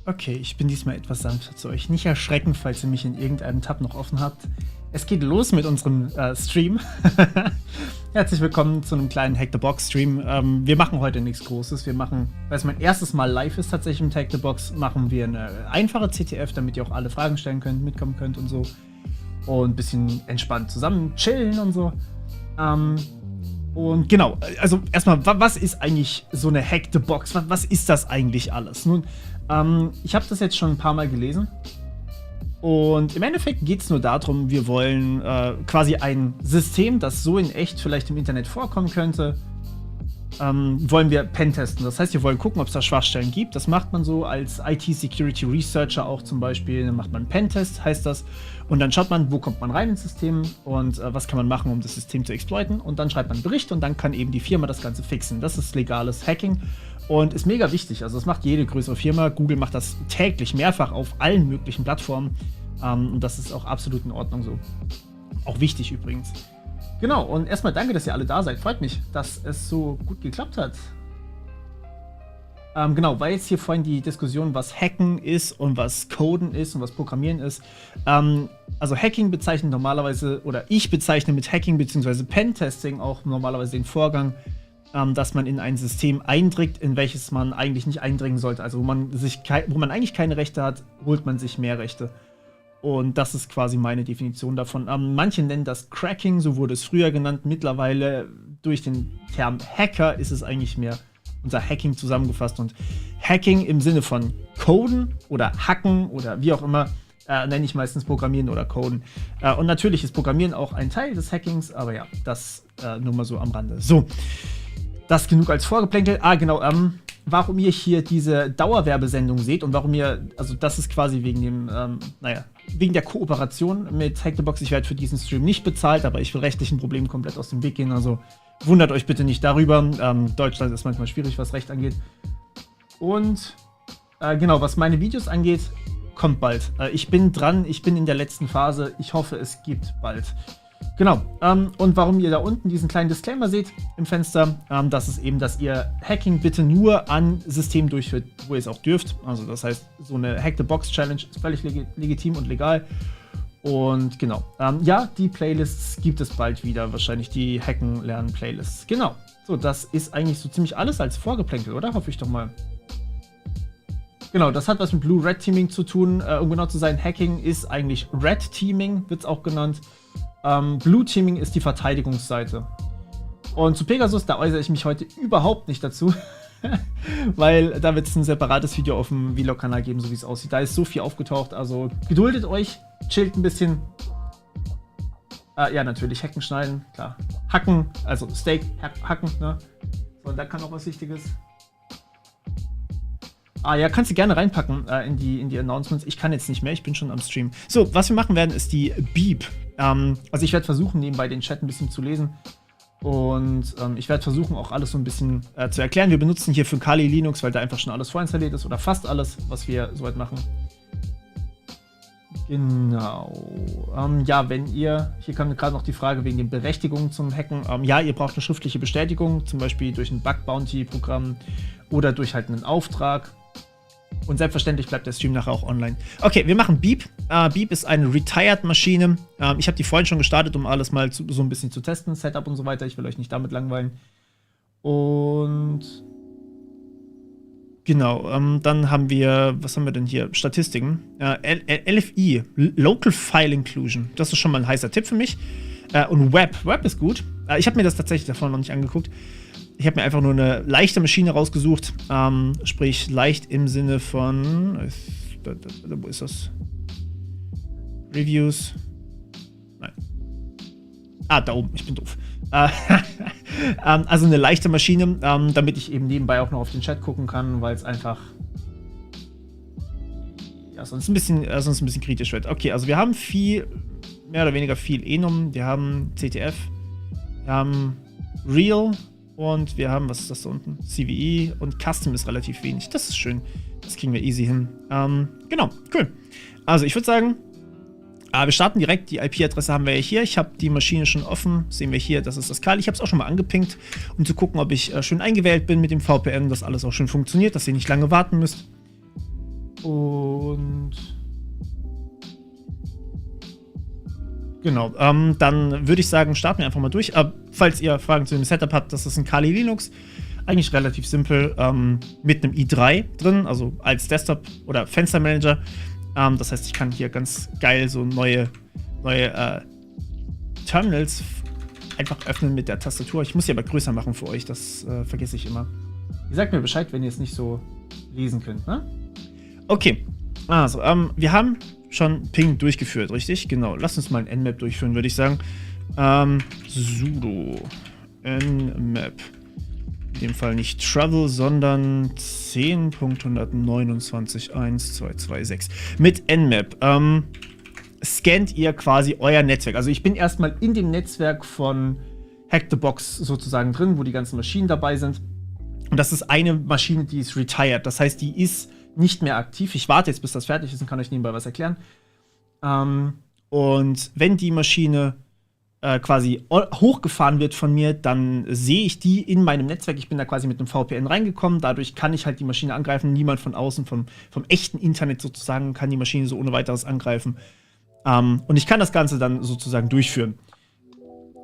Okay, ich bin diesmal etwas sanfter zu euch. Nicht erschrecken, falls ihr mich in irgendeinem Tab noch offen habt. Es geht los mit unserem Stream. Herzlich willkommen zu einem kleinen Hack-the-Box-Stream. Wir machen heute nichts Großes. Wir machen, weil es mein erstes Mal live ist tatsächlich mit Hack-the-Box, machen wir eine einfache CTF, damit ihr auch alle Fragen stellen könnt, mitkommen könnt und so. Und ein bisschen entspannt zusammen chillen und so. Und genau, also erstmal, was ist eigentlich so eine Hack-the-Box? Was ist das eigentlich alles? Nun, ich habe das jetzt schon ein paar Mal gelesen. Und im Endeffekt geht es nur darum, wir wollen quasi ein System, das so in echt vielleicht im Internet vorkommen könnte, wollen wir pentesten. Das heißt, wir wollen gucken, ob es da Schwachstellen gibt. Das macht man so als IT-Security-Researcher auch zum Beispiel. Dann macht man einen Pentest, heißt das. Und dann schaut man, wo kommt man rein ins System und was kann man machen, um das System zu exploiten. Und dann schreibt man einen Bericht und dann kann eben die Firma das Ganze fixen. Das ist legales Hacking und ist mega wichtig. Also das macht jede größere Firma. Google macht das täglich mehrfach auf allen möglichen Plattformen. Und das ist auch absolut in Ordnung so. Auch wichtig übrigens. Genau, und erstmal danke, dass ihr alle da seid. Freut mich, dass es so gut geklappt hat. Genau, weil jetzt hier vorhin die Diskussion, was Hacken ist und was Coden ist und was Programmieren ist. Also Hacking bezeichnet normalerweise, oder ich bezeichne mit Hacking bzw. Pentesting auch normalerweise den Vorgang, dass man in ein System eindringt, in welches man eigentlich nicht eindringen sollte. Also wo man eigentlich keine Rechte hat, holt man sich mehr Rechte. Und das ist quasi meine Definition davon. Manche nennen das Cracking, so wurde es früher genannt. Mittlerweile durch den Term Hacker ist es eigentlich mehr unser Hacking zusammengefasst. Und Hacking im Sinne von Coden oder Hacken oder wie auch immer, nenne ich meistens Programmieren oder Coden. Und natürlich ist Programmieren auch ein Teil des Hackings, aber ja, das nur mal so am Rande. So, das genug als Vorgeplänkel. Genau, warum ihr hier diese Dauerwerbesendung seht und warum ihr, also das ist quasi wegen dem, wegen der Kooperation mit Hack the Box. Ich werde für diesen Stream nicht bezahlt, aber ich will rechtlichen Problemen komplett aus dem Weg gehen, also wundert euch bitte nicht darüber. Deutschland ist manchmal schwierig, was Recht angeht. Und genau, was meine Videos angeht, kommt bald. Ich bin dran, ich bin in der letzten Phase, ich hoffe, es gibt bald. Genau, und warum ihr da unten diesen kleinen Disclaimer seht im Fenster, das ist eben, dass ihr Hacking bitte nur an Systemen durchführt, wo ihr es auch dürft. Also das heißt, so eine Hack-the-Box-Challenge ist völlig legitim und legal. Und genau, ja, die Playlists gibt es bald wieder, wahrscheinlich die Hacken-Lernen-Playlists. Genau, so, das ist eigentlich so ziemlich alles als Vorgeplänkel, oder? Hoffe ich doch mal. Genau, das hat was mit Blue-Red-Teaming zu tun. Um genau zu sein, Hacking ist eigentlich Red-Teaming, wird es auch genannt. Blue Teaming ist die Verteidigungsseite. Und zu Pegasus, da äußere ich mich heute überhaupt nicht dazu, weil da wird es ein separates Video auf dem Vlog-Kanal geben, so wie es aussieht. Da ist so viel aufgetaucht, also geduldet euch, chillt ein bisschen. Ja, natürlich, Hacken schneiden, klar. Hacken, also Steak, hacken, ne? So, und da kann auch was Wichtiges. Ja, kannst du gerne reinpacken in die Announcements. Ich kann jetzt nicht mehr, ich bin schon am Stream. So, was wir machen werden, ist die Beep. Also ich werde versuchen, nebenbei den Chat ein bisschen zu lesen. Und ich werde versuchen, auch alles so ein bisschen zu erklären. Wir benutzen hier für Kali Linux, weil da einfach schon alles vorinstalliert ist. Oder fast alles, was wir soweit machen. Genau. Ja, wenn ihr, hier kam gerade noch die Frage wegen den Berechtigungen zum Hacken. Ja, ihr braucht eine schriftliche Bestätigung, zum Beispiel durch ein Bug-Bounty-Programm oder durch halt einen Auftrag. Und selbstverständlich bleibt der Stream nachher auch online. Okay, wir machen Beep. Beep ist eine Retired-Maschine. Ich habe die vorhin schon gestartet, um alles mal so ein bisschen zu testen, Setup und so weiter. Ich will euch nicht damit langweilen. Und genau, dann haben wir, was haben wir denn hier? Statistiken. LFI, Local File Inclusion. Das ist schon mal ein heißer Tipp für mich. Und Web. Web ist gut. Ich habe mir das tatsächlich davon noch nicht angeguckt. Ich habe mir einfach nur eine leichte Maschine rausgesucht, sprich leicht im Sinne von, wo ist das? Reviews? Nein. Da oben, ich bin doof. Also eine leichte Maschine, damit ich eben nebenbei auch noch auf den Chat gucken kann, weil es einfach ja, sonst ein bisschen kritisch wird. Okay, also wir haben mehr oder weniger viel Enum, wir haben CTF, wir haben Real. Und wir haben, was ist das da unten? CVE und Custom ist relativ wenig. Das ist schön. Das kriegen wir easy hin. Genau, cool. Also ich würde sagen, wir starten direkt. Die IP-Adresse haben wir ja hier. Ich habe die Maschine schon offen. Sehen wir hier, das ist das Kali. Ich habe es auch schon mal angepinkt, um zu gucken, ob ich schön eingewählt bin mit dem VPN, dass alles auch schön funktioniert, dass ihr nicht lange warten müsst. Und genau, dann würde ich sagen, starten wir einfach mal durch. Falls ihr Fragen zu dem Setup habt, das ist ein Kali Linux. Eigentlich relativ simpel, mit einem i3 drin, also als Desktop- oder Fenstermanager. Das heißt, ich kann hier ganz geil so neue Terminals einfach öffnen mit der Tastatur. Ich muss sie aber größer machen für euch, das vergesse ich immer. Ihr sagt mir Bescheid, wenn ihr es nicht so lesen könnt, ne? Okay, also, wir haben schon Ping durchgeführt, richtig? Genau, lasst uns mal ein Nmap durchführen, würde ich sagen. Sudo nmap. In dem Fall nicht Travel, sondern 10.129.1.226. Mit Nmap scannt ihr quasi euer Netzwerk. Also ich bin erstmal in dem Netzwerk von Hack the Box sozusagen drin, wo die ganzen Maschinen dabei sind. Und das ist eine Maschine, die ist retired. Das heißt, die ist nicht mehr aktiv. Ich warte jetzt, bis das fertig ist und kann euch nebenbei was erklären. Und wenn die Maschine quasi hochgefahren wird von mir, dann sehe ich die in meinem Netzwerk. Ich bin da quasi mit einem VPN reingekommen. Dadurch kann ich halt die Maschine angreifen. Niemand von außen, vom echten Internet sozusagen, kann die Maschine so ohne weiteres angreifen. Und ich kann das Ganze dann sozusagen durchführen.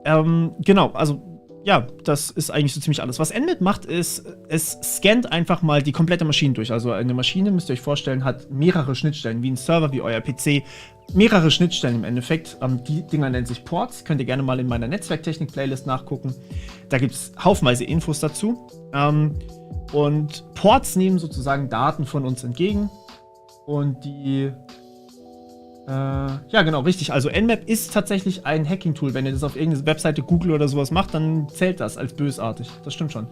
Genau, also ja, das ist eigentlich so ziemlich alles. Was Nmap macht, ist, es scannt einfach mal die komplette Maschine durch. Also eine Maschine, müsst ihr euch vorstellen, hat mehrere Schnittstellen, wie ein Server, wie euer PC. Mehrere Schnittstellen im Endeffekt. Die Dinger nennen sich Ports. Könnt ihr gerne mal in meiner Netzwerktechnik-Playlist nachgucken. Da gibt es haufenweise Infos dazu. Und Ports nehmen sozusagen Daten von uns entgegen. Und die ja, genau, richtig. Also Nmap ist tatsächlich ein Hacking-Tool. Wenn ihr das auf irgendeine Webseite, Google oder sowas macht, dann zählt das als bösartig. Das stimmt schon.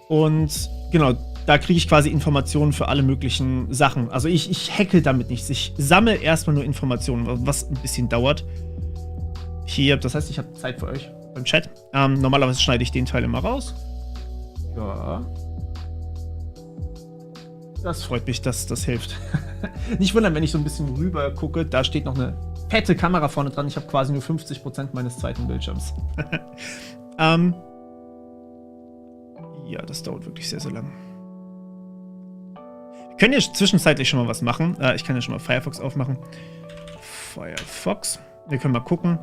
Und genau, da kriege ich quasi Informationen für alle möglichen Sachen. Also ich hacke damit nichts. Ich sammle erstmal nur Informationen, was ein bisschen dauert. Hier, das heißt, ich habe Zeit für euch beim Chat. Normalerweise schneide ich den Teil immer raus. Ja. Das freut mich, dass das hilft. Nicht wundern, wenn ich so ein bisschen rüber gucke, da steht noch eine fette Kamera vorne dran. Ich habe quasi nur 50% meines zweiten Bildschirms. Ja, das dauert wirklich sehr, sehr lang. Wir können ja zwischenzeitlich schon mal was machen. Ich kann ja schon mal Firefox aufmachen. Firefox. Wir können mal gucken.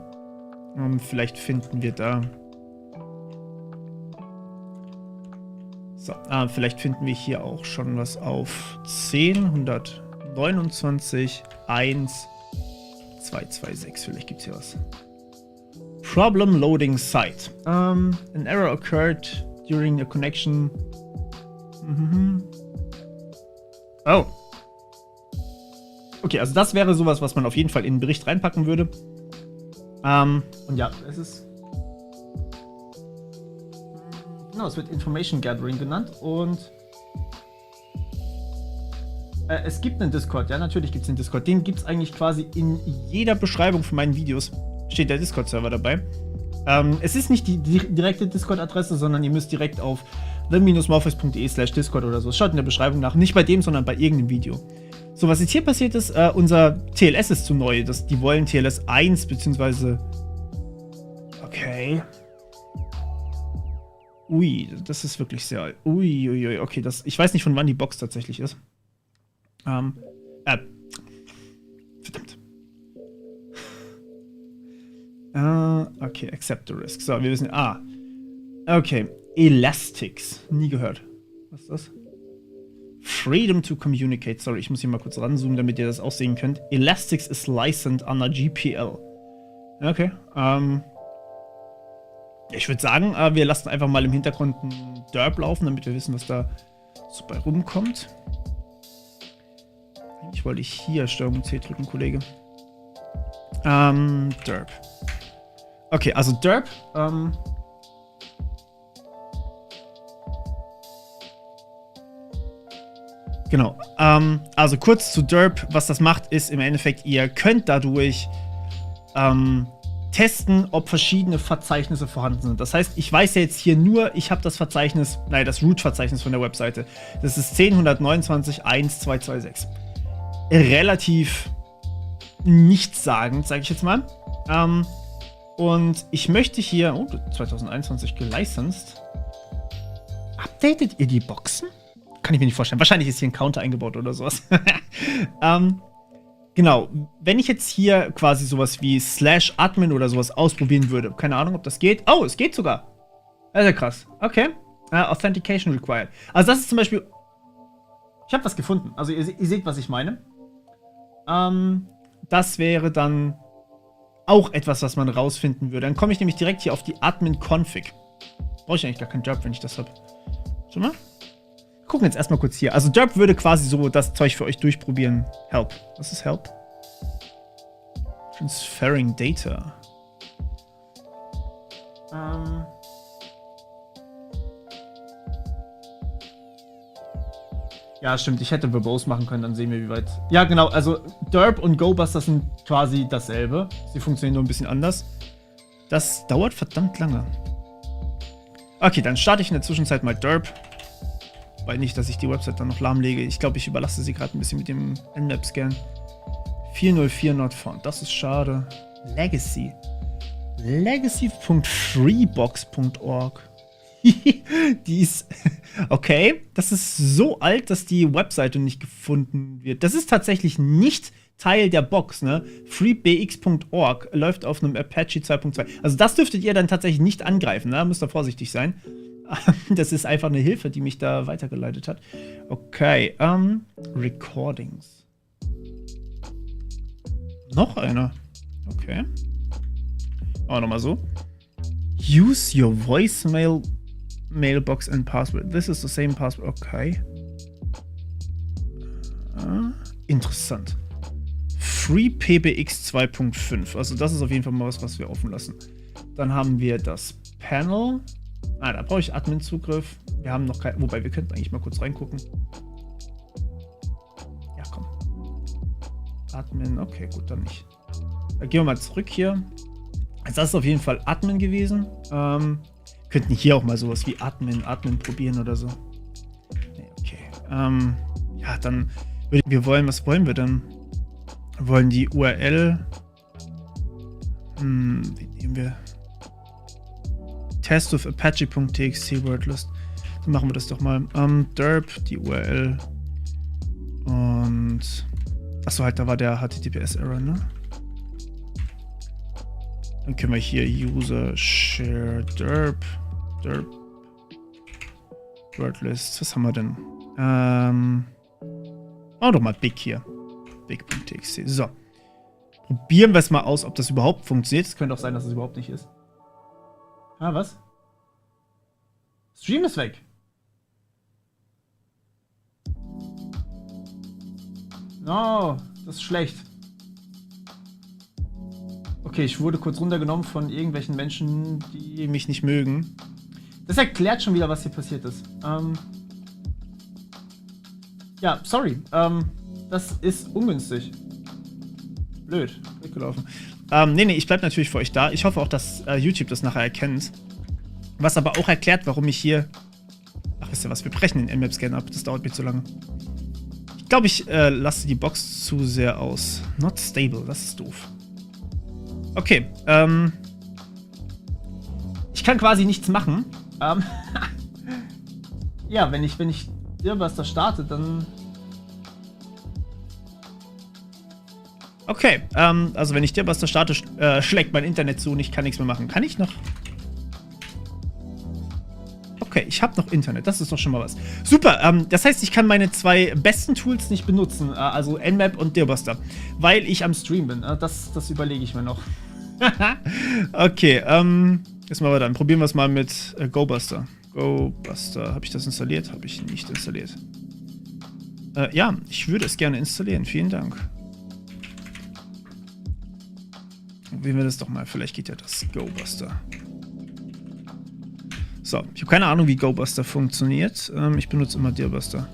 Vielleicht finden wir da... So, vielleicht finden wir hier auch schon was auf 10.129.1.226. Vielleicht gibt es hier was. Problem loading site. An error occurred during the connection. Oh. Okay, also das wäre sowas, was man auf jeden Fall in den Bericht reinpacken würde. Und ja, es ist... Genau, es wird Information Gathering genannt und es gibt einen Discord, ja, natürlich gibt es einen Discord. Den gibt es eigentlich quasi in jeder Beschreibung von meinen Videos. Steht der Discord-Server dabei. Es ist nicht die direkte Discord-Adresse, sondern ihr müsst direkt auf the-morpheus.de/discord oder so. Schaut in der Beschreibung nach. Nicht bei dem, sondern bei irgendeinem Video. So, was jetzt hier passiert ist, unser TLS ist zu neu. Die wollen TLS 1 beziehungsweise... Okay... Ui, das ist wirklich sehr alt. Ui, okay, ich weiß nicht, von wann die Box tatsächlich ist. Verdammt. Okay, accept the risk. So, wir wissen, okay, Elastics. Nie gehört. Was ist das? Freedom to communicate. Sorry, ich muss hier mal kurz ranzoomen, damit ihr das auch sehen könnt. Elastics is licensed under GPL. Okay, ich würde sagen, wir lassen einfach mal im Hintergrund ein Derp laufen, damit wir wissen, was da so bei rumkommt. Eigentlich wollte ich hier Steuerung C drücken, Kollege. Derp. Okay, also Derp. Genau. Also kurz zu Derp. Was das macht, ist im Endeffekt, ihr könnt dadurch testen, ob verschiedene Verzeichnisse vorhanden sind. Das heißt, ich weiß ja jetzt hier nur, ich habe das Verzeichnis, das Root-Verzeichnis von der Webseite. Das ist 10.129.1.226. Relativ nichtssagend, sage ich jetzt mal. Und ich möchte hier, 2021 gelicensed. Updatet ihr die Boxen? kann ich mir nicht vorstellen. Wahrscheinlich ist hier ein Counter eingebaut oder sowas. Genau. Wenn ich jetzt hier quasi sowas wie /admin oder sowas ausprobieren würde, keine Ahnung, ob das geht. Oh, es geht sogar. Das ist ja krass. Okay. Authentication required. Also das ist zum Beispiel... Ich habe was gefunden. Also ihr seht, was ich meine. Das wäre dann auch etwas, was man rausfinden würde. Dann komme ich nämlich direkt hier auf die Admin-Config. Brauche ich eigentlich gar keinen Derp, wenn ich das habe. Schau mal. Gucken jetzt erstmal kurz hier. Also Derp würde quasi so das Zeug für euch durchprobieren. Help. Was ist Help? Transferring Data. Ja, stimmt. Ich hätte verbose machen können, dann sehen wir, wie weit. Ja, genau. Also Derp und GoBuster sind quasi dasselbe. Sie funktionieren nur ein bisschen anders. Das dauert verdammt lange. Okay, dann starte ich in der Zwischenzeit mal Derp. Weil nicht, dass ich die Website dann noch lahmlege. Ich glaube, ich überlasse sie gerade ein bisschen mit dem Nmap-Scan. 404 not found. Das ist schade. Legacy. Legacy.freebox.org. Die ist... Okay, das ist so alt, dass die Webseite nicht gefunden wird. Das ist tatsächlich nicht Teil der Box, ne? freebx.org läuft auf einem Apache 2.2. Also das dürftet ihr dann tatsächlich nicht angreifen, ne? Müsst ihr vorsichtig sein. Das ist einfach eine Hilfe, die mich da weitergeleitet hat. Okay, Recordings. Noch einer. Okay. Aber nochmal so. Use your voicemail mailbox and password. This is the same password. Okay. Interessant. FreePBX 2.5. Also das ist auf jeden Fall mal was wir offen lassen. Dann haben wir das Panel. Da brauche ich Admin-Zugriff. Wir haben noch kein... Wobei, wir könnten eigentlich mal kurz reingucken. Ja, komm. Admin, okay, gut, dann nicht. Dann gehen wir mal zurück hier. Also das ist auf jeden Fall Admin gewesen. Könnten hier auch mal sowas wie Admin probieren oder so. Nee, okay. Ja, dann was wollen wir denn? Wir wollen die URL. Wie nehmen wir? Test of Apache.txt Wordlist. Dann machen wir das doch mal. Derp, die URL. Und. Achso, halt, da war der HTTPS-Error, ne? Dann können wir hier User Share Derp. Wordlist. Was haben wir denn? Machen wir doch mal Big hier. Big.txt. So. Probieren wir es mal aus, ob das überhaupt funktioniert. Es könnte auch sein, dass es überhaupt nicht ist. Was? Stream ist weg. Oh, das ist schlecht. Okay, ich wurde kurz runtergenommen von irgendwelchen Menschen, die mich nicht mögen. Das erklärt schon wieder, was hier passiert ist. Ja, sorry. Das ist ungünstig. Blöd. Weggelaufen. Nee, ich bleib natürlich für euch da. Ich hoffe auch, dass YouTube das nachher erkennt. Was aber auch erklärt, warum ich hier... Ach, wisst ihr was? Wir brechen den Nmap-Scan ab. Das dauert mir zu lange. Ich glaube, ich lasse die Box zu sehr aus. Not stable. Das ist doof. Okay. Ich kann quasi nichts machen. Ja, wenn ich Dirbuster starte, dann... Okay, also wenn ich Dirbuster starte, schlägt mein Internet zu und ich kann nichts mehr machen. Kann ich noch? Okay, ich habe noch Internet. Das ist doch schon mal was. Super, das heißt, ich kann meine zwei besten Tools nicht benutzen. Also Nmap und Dirbuster. Weil ich am Stream bin. Das überlege ich mir noch. Okay, jetzt mal weiter. Dann probieren wir es mal mit GoBuster. GoBuster. Habe ich das installiert? Habe ich nicht installiert. Ja, ich würde es gerne installieren. Vielen Dank. Probieren wir das doch mal. Vielleicht geht ja das GoBuster. So, ich habe keine Ahnung, wie GoBuster funktioniert. Ich benutze immer Dirbuster.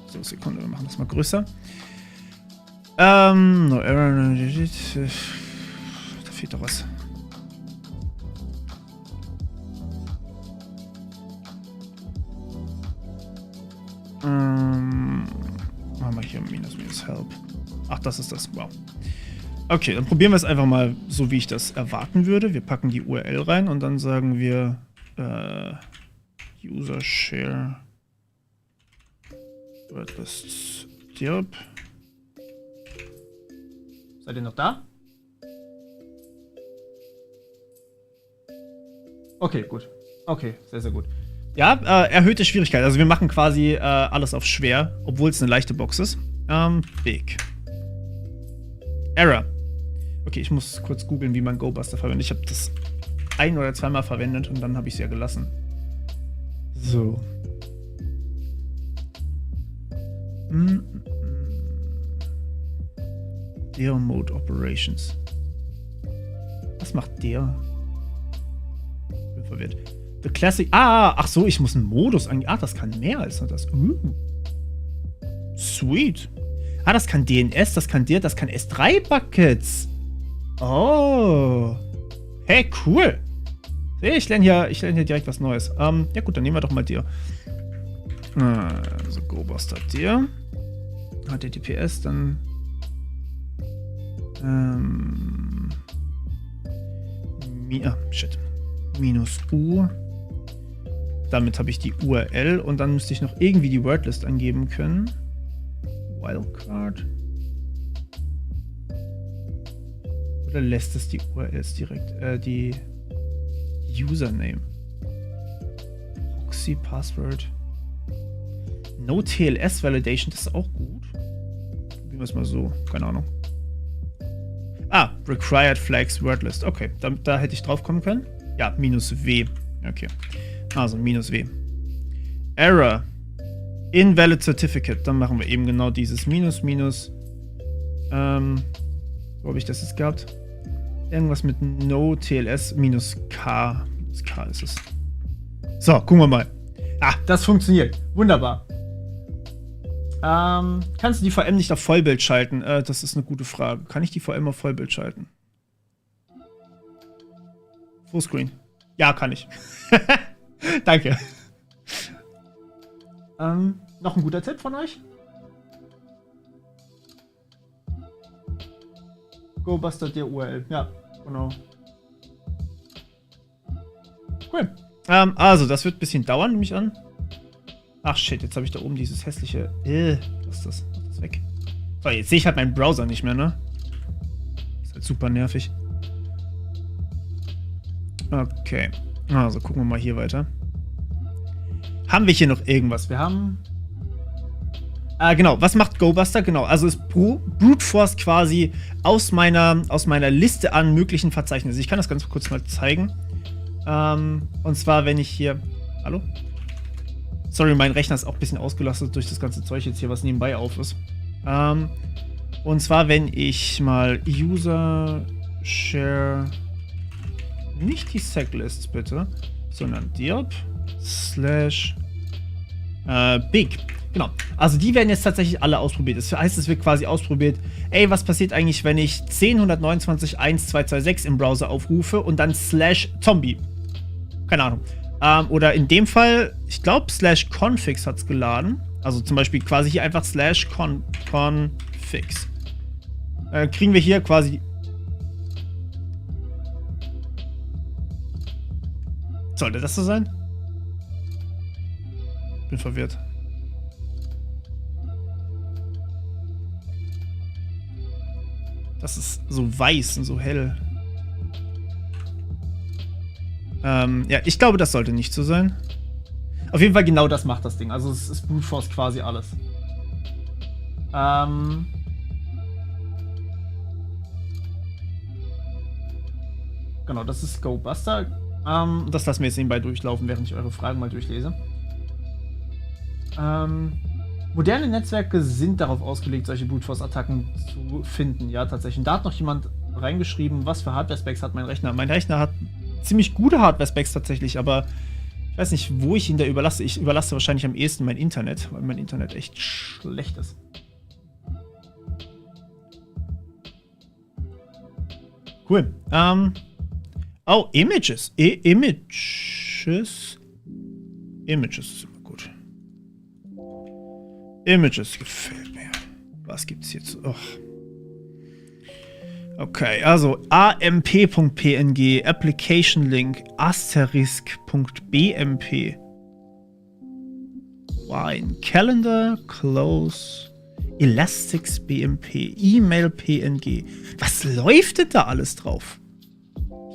So, Sekunde, wir machen das mal größer. No error. Da fehlt doch was. Machen wir hier minus help. Ach, das ist das. Wow. Okay, dann probieren wir es einfach mal so, wie ich das erwarten würde. Wir packen die URL rein und dann sagen wir User Share Wordlist dirp. Seid ihr noch da? Okay, gut. Okay, sehr, sehr gut. Ja, erhöhte Schwierigkeit. Also wir machen quasi alles auf schwer, obwohl es eine leichte Box ist. Big. Error. Okay, ich muss kurz googeln, wie man GoBuster verwendet. Ich habe das ein- oder zweimal verwendet und dann habe ich es ja gelassen. So. Der Mode Operations. Was macht der? Bin verwirrt. The Classic. Ach so, ich muss einen Modus angeben. Das kann mehr als nur das. Sweet. Das kann DNS, das kann dir, das kann S3-Buckets. Oh. Hey, cool. Ich lerne hier direkt was Neues. Ja gut, dann nehmen wir doch mal dir. Also GoBuster dir. HTTPS, dann shit. -U. Damit habe ich die URL und dann müsste ich noch irgendwie die Wordlist angeben können. Wildcard. Oder lässt es die URLs direkt? Die Username. Proxy Password. No TLS Validation, das ist auch gut. Probieren wir es mal so. Keine Ahnung. Required Flags Wordlist. Okay, da hätte ich drauf kommen können. Ja, -W. Okay. Also -W. Error. Invalid Certificate. Dann machen wir eben genau dieses Minus. Wo habe ich das jetzt gehabt? Irgendwas mit No TLS -K. -K ist es. So, gucken wir mal. Das funktioniert. Wunderbar. Kannst du die VM nicht auf Vollbild schalten? Das ist eine gute Frage. Kann ich die VM auf Vollbild schalten? Fullscreen. Ja, kann ich. Danke. Noch ein guter Tipp von euch? GoBuster der URL. Ja, genau. Cool. Also, das wird ein bisschen dauern, nehme ich an. Ach shit, jetzt habe ich da oben dieses hässliche. Was ist das? Mach das weg. So, jetzt sehe ich halt meinen Browser nicht mehr, ne? Ist halt super nervig. Okay. Also, gucken wir mal hier weiter. Haben wir hier noch irgendwas? Wir haben. Genau, was macht GoBuster? Genau, also es brute force quasi aus meiner Liste an möglichen Verzeichnissen. Ich kann das ganz kurz mal zeigen. Und zwar, wenn ich hier. Hallo? Sorry, mein Rechner ist auch ein bisschen ausgelastet durch das ganze Zeug jetzt hier, was nebenbei auf ist. Und zwar, wenn ich mal User Share. Nicht die Seglists bitte, sondern dirp / big. Genau. Also die werden jetzt tatsächlich alle ausprobiert. Das heißt, es wird quasi ausprobiert, was passiert eigentlich, wenn ich 10.129.1.226 im Browser aufrufe und dann /Zombie. Keine Ahnung. Oder in dem Fall, ich glaube, /Configs hat es geladen. Also zum Beispiel quasi hier einfach /Configs. Kriegen wir hier quasi. Sollte das so sein? Bin verwirrt. Das ist so weiß und so hell. Ja, ich glaube, das sollte nicht so sein. Auf jeden Fall genau das macht das Ding. Also es brute force quasi alles. Genau, das ist GoBuster. Das lassen wir jetzt nebenbei durchlaufen, während ich eure Fragen mal durchlese. Moderne Netzwerke sind darauf ausgelegt, solche Brute Force Attacken zu finden. Ja, tatsächlich. Und da hat noch jemand reingeschrieben, was für Hardware-Specs hat mein Rechner. Mein Rechner hat ziemlich gute Hardware-Specs tatsächlich, aber ich weiß nicht, wo ich ihn da überlasse. Ich überlasse wahrscheinlich am ehesten mein Internet, weil mein Internet echt schlecht ist. Cool. Oh, Images. Images ist immer gut. Images gefällt mir. Was gibt's jetzt? Oh. Okay, also amp.png, Application Link, asterisk.bmp. Wine, Calendar, Close, Elastics, BMP, E-Mail, PNG. Was läuft denn da alles drauf?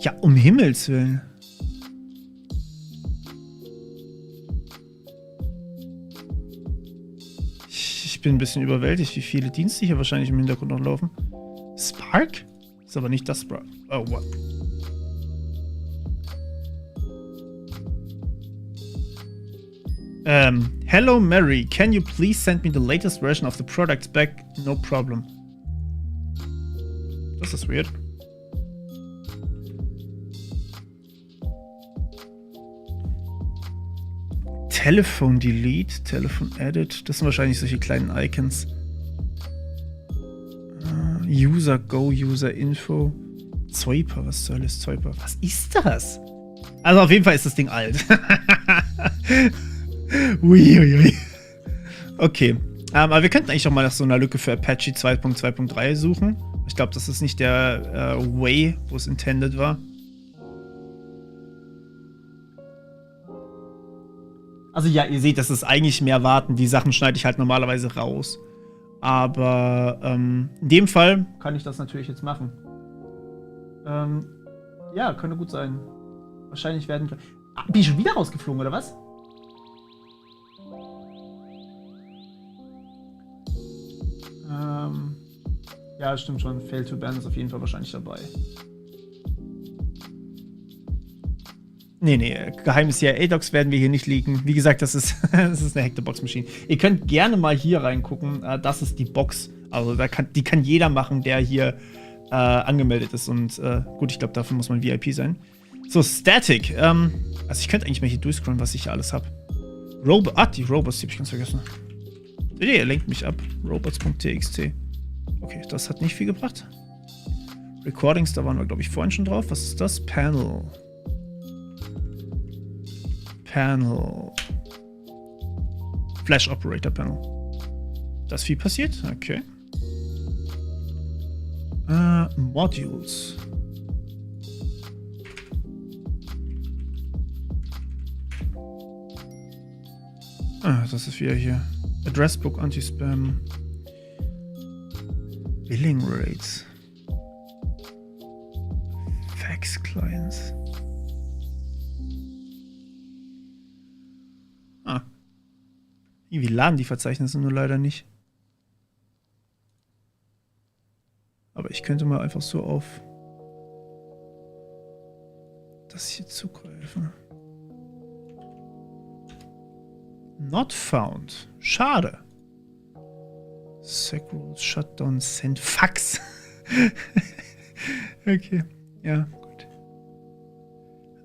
Ja, um Himmels Willen. Ich bin ein bisschen überwältigt, wie viele Dienste hier wahrscheinlich im Hintergrund noch laufen. Spark? Ist aber nicht das Spark. Oh, what? Hello Mary, can you please send me the latest version of the product back? No problem. Das ist weird. Telefon Delete, Telefon Edit. Das sind wahrscheinlich solche kleinen Icons. User Go, User Info. Zoiper, was soll das Zoiper? Was ist das? Also auf jeden Fall ist das Ding alt. Uiuiui. Okay. Aber wir könnten eigentlich auch mal nach so einer Lücke für Apache 2.2.3 suchen. Ich glaube, das ist nicht der Way, wo es intended war. Also ja, ihr seht, das ist eigentlich mehr warten. Die Sachen schneide ich halt normalerweise raus. Aber in dem Fall kann ich das natürlich jetzt machen. Ja, könnte gut sein. Wahrscheinlich werden... bin ich schon wieder rausgeflogen, oder was? Ja, stimmt schon. Fail to ban ist auf jeden Fall wahrscheinlich dabei. Nee, geheime CIA-Docs werden wir hier nicht liegen. Wie gesagt, das ist eine Hack the Box Machine. Ihr könnt gerne mal hier reingucken. Das ist die Box. Also die kann jeder machen, der hier angemeldet ist. Und gut, ich glaube, dafür muss man VIP sein. So, Static. Also ich könnte eigentlich mal hier durchscrollen, was ich hier alles habe. Die Robots, die habe ich ganz vergessen. Der lenkt mich ab. Robots.txt. Okay, das hat nicht viel gebracht. Recordings, da waren wir, glaube ich, vorhin schon drauf. Was ist das? Panel. Flash Operator Panel. Da ist viel passiert? Okay. Modules. Das ist wieder hier. Address Book, Anti-Spam. Billing Rates. Fax Clients. Irgendwie laden die Verzeichnisse nur leider nicht. Aber ich könnte mal einfach so auf das hier zugreifen. Not found. Schade. Sec Rules, Shutdown, Send, Fax. Okay, ja, gut.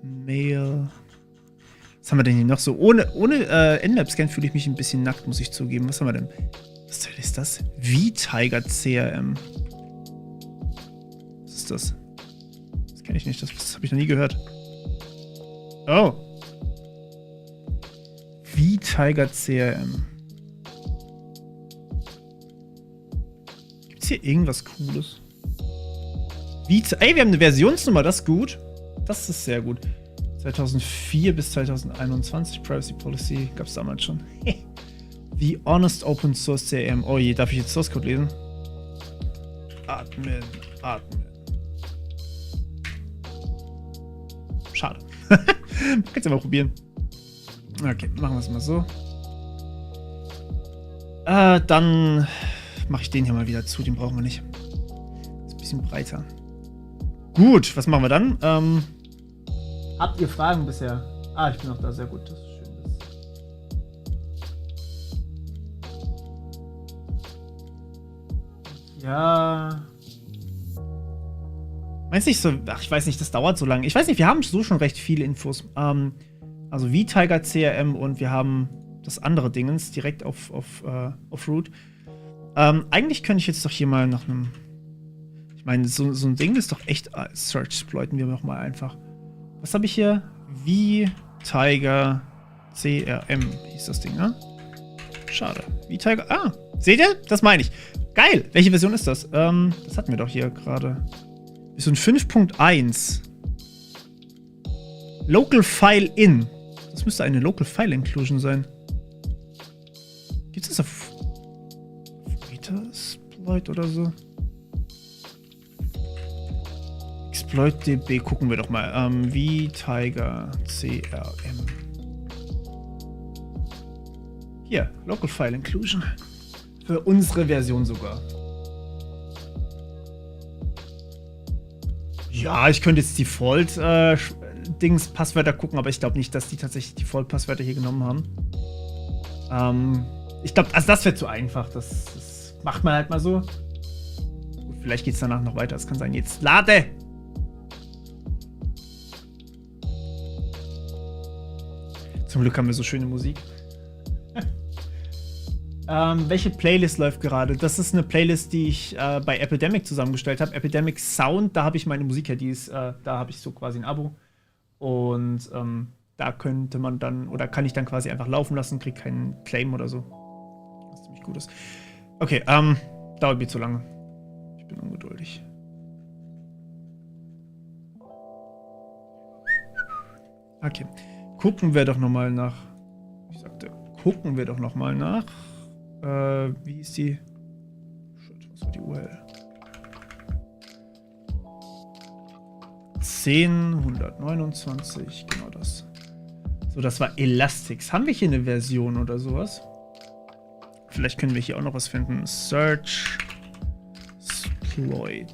Mail. Was haben wir denn hier noch so? Ohne Nmap-Scan fühle ich mich ein bisschen nackt, muss ich zugeben. Was haben wir denn? Was ist das? V-Tiger CRM. Was ist das? Das kenne ich nicht. Das habe ich noch nie gehört. Oh. V-Tiger CRM. Gibt's hier irgendwas Cooles? Ey, wir haben eine Versionsnummer, das ist gut. Das ist sehr gut. 2004 bis 2021 Privacy Policy gab es damals schon. The Honest Open Source CRM. Oh je, darf ich jetzt Source Code lesen? Admin. Schade. Kannst du mal probieren. Okay, machen wir es mal so. Dann mache ich den hier mal wieder zu. Den brauchen wir nicht. Ist ein bisschen breiter. Gut, was machen wir dann? Habt ihr Fragen bisher? Ich bin noch da. Sehr gut. Das ist schön. Ja. Meinst du nicht so? Ach, ich weiß nicht, das dauert so lange. Ich weiß nicht, wir haben so schon recht viele Infos. Also wie Tiger CRM und wir haben das andere Dingens direkt auf Root. Eigentlich könnte ich jetzt doch hier mal nach einem. Ich meine, so ein Ding ist doch echt. Search exploiten wir doch mal einfach. Was habe ich hier? Wie Tiger CRM hieß das Ding, ne? Schade. Wie Tiger. Seht ihr? Das meine ich. Geil. Welche Version ist das? Das hatten wir doch hier gerade. Ist so ein 5.1. Local File In. Das müsste eine Local File Inclusion sein. Exploit oder so. Exploit DB, gucken wir doch mal. vTiger CRM. Hier, Local File Inclusion. Für unsere Version sogar. Ja, ich könnte jetzt Default Passwörter gucken, aber ich glaube nicht, dass die tatsächlich Default-Passwörter hier genommen haben. Ich glaube, also das wäre zu einfach. Das macht man halt mal so. Gut, vielleicht geht es danach noch weiter. Das kann sein. Jetzt lade! Zum Glück haben wir so schöne Musik. Welche Playlist läuft gerade? Das ist eine Playlist, die ich bei Epidemic zusammengestellt habe. Epidemic Sound, da habe ich meine Musik her, da habe ich so quasi ein Abo. Und da könnte man dann, oder kann ich dann quasi einfach laufen lassen, kriege keinen Claim oder so. Was ziemlich gut ist. Okay, dauert mir zu lange. Ich bin ungeduldig. Okay, gucken wir doch nochmal nach. Ich sagte, gucken wir doch nochmal nach. Wie ist die? Shit, was war die URL? 10.129, genau das. So, das war Elastics. Haben wir hier eine Version oder sowas? Vielleicht können wir hier auch noch was finden. Search Exploit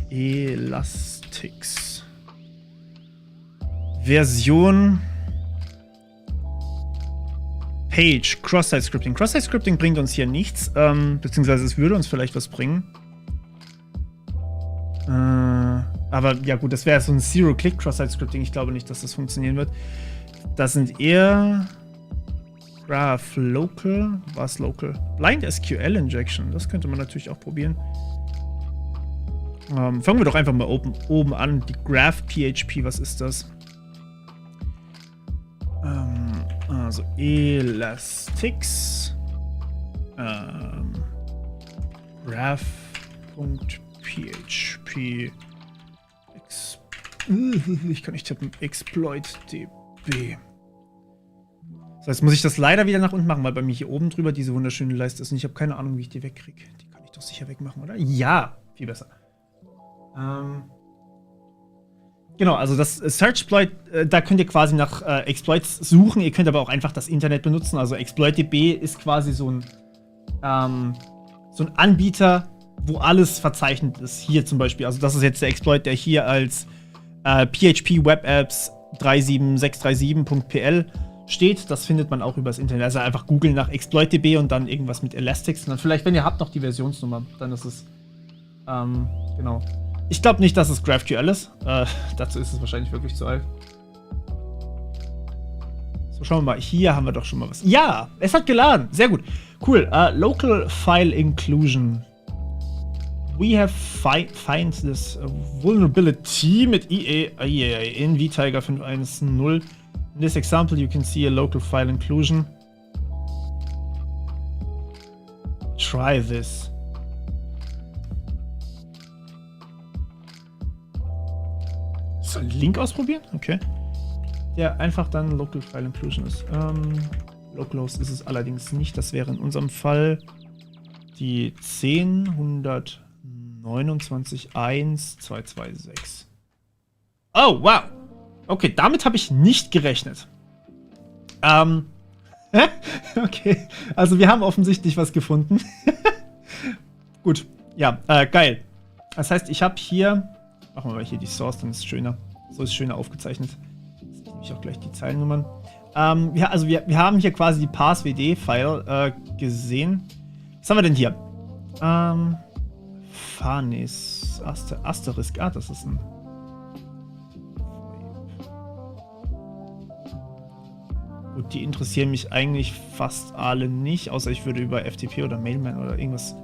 Elastics. Version Page, Cross-Site-Scripting. Cross-Site-Scripting bringt uns hier nichts, beziehungsweise es würde uns vielleicht was bringen. Aber ja gut, das wäre so ein Zero-Click-Cross-Site-Scripting. Ich glaube nicht, dass das funktionieren wird. Das sind eher Graph Local. Was Local? Blind SQL Injection. Das könnte man natürlich auch probieren. Fangen wir doch einfach mal oben an. Die Graph PHP, was ist das? Also Elastics graph.php ich kann nicht tippen. Exploit DB. Das heißt, muss ich das leider wieder nach unten machen, weil bei mir hier oben drüber diese wunderschöne Leiste ist und ich habe keine Ahnung, wie ich die wegkriege. Die kann ich doch sicher wegmachen, oder? Ja, viel besser. Genau, also das Search-Exploit, da könnt ihr quasi nach Exploits suchen. Ihr könnt aber auch einfach das Internet benutzen. Also ExploitDB ist quasi so ein Anbieter, wo alles verzeichnet ist. Hier zum Beispiel. Also das ist jetzt der Exploit, der hier als PHP Web Apps 37637.pl steht. Das findet man auch übers Internet. Also einfach googeln nach ExploitDB und dann irgendwas mit Elastics. Und dann vielleicht, wenn ihr habt, noch die Versionsnummer. Dann ist es, genau. Ich glaube nicht, dass es GraphQL ist. Dazu ist es wahrscheinlich wirklich zu alt. So, schauen wir mal. Hier haben wir doch schon mal was. Ja, es hat geladen. Sehr gut. Cool. Local File Inclusion. We have find this vulnerability mit EA in vTiger 5.1.0. In this example, you can see a local file inclusion. Try this. So, einen Link ausprobieren? Okay. Der einfach dann Local File Inclusion ist. Localhost ist es allerdings nicht. Das wäre in unserem Fall die 10.129.1.226. Oh, wow. Okay, damit habe ich nicht gerechnet. Okay, also wir haben offensichtlich was gefunden. Gut, ja, geil. Das heißt, ich habe hier... Machen wir mal hier die Source, dann ist es schöner. So ist es schöner aufgezeichnet. Jetzt nehme ich auch gleich die Zeilennummern. Ja, also wir haben hier quasi die Parswd-File gesehen. Was haben wir denn hier? Fanis Asterisk. Ah, das ist ein... Gut, die interessieren mich eigentlich fast alle nicht, außer ich würde über FTP oder Mailman oder irgendwas